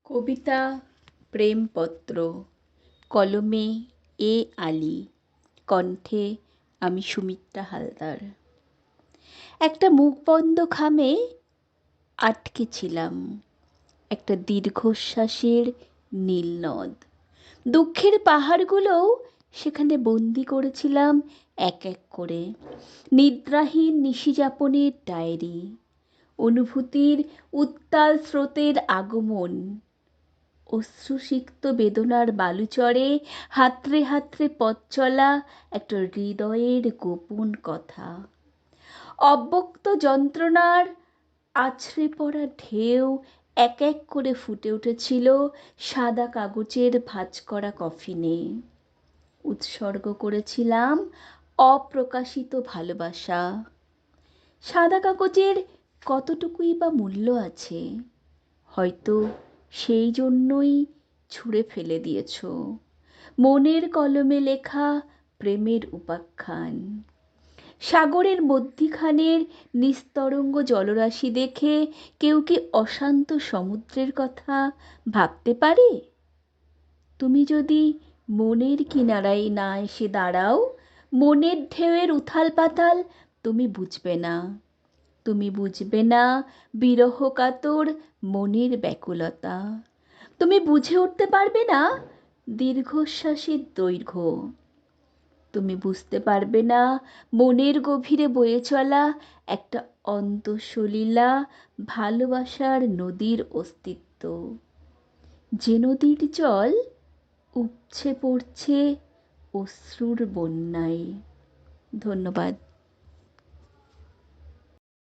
কবিতা প্রেমপত্র, কলমে এ আলি, কণ্ঠে আমি সুমিত্রা হালদার। একটা মুখবন্ধ খামে আটকে ছিলাম, একটা দীর্ঘশ্বাসের নীলনদ। দুঃখের পাহাড়গুলোও সেখানে বন্দি করেছিলাম এক এক করে। নিদ্রাহীন নিশিযাপনের ডায়েরি, অনুভূতির উত্তাল স্রোতের আগমন, অশ্রুসিক্ত বেদনার বালুচরে হাতড়ে হাতড়ে পথ চলা একটা হৃদয়ের গোপন কথা। অব্যক্ত যন্ত্রণার আছড়ে পড়া ঢেউ এক এক করে ফুটে উঠেছিল সাদা কাগজের ভাঁজ করা কফিনে। উৎসর্গ করেছিলাম অপ্রকাশিত ভালোবাসা। সাদা কাগজের কতটুকুই বা মূল্য আছে, হয়তো সেই জন্যই ছুঁড়ে ফেলে দিয়েছ মনের কলমে লেখা প্রেমের উপাখ্যান। সাগরের মধ্যিখানের নিস্তরঙ্গ জলরাশি দেখে কেউ কি অশান্ত সমুদ্রের কথা ভাবতে পারে? তুমি যদি মনের কিনারায় না এসে দাঁড়াও, মনের ঢেউয়ের উথাল পাতাল তুমি বুঝবে না। তুমি বুঝবে না বিরহ কাতর মনের ব্যাকুলতা। তুমি বুঝে উঠতে পারবে না দীর্ঘশ্বাসের দৈর্ঘ্য। তুমি বুঝতে পারবে না মনের গভীরে বয়ে চলা একটা অন্তঃসলীলা ভালোবাসার নদীর অস্তিত্ব, যে নদীর জল উপচে পড়ছে অশ্রুর বন্যায়। ধন্যবাদ।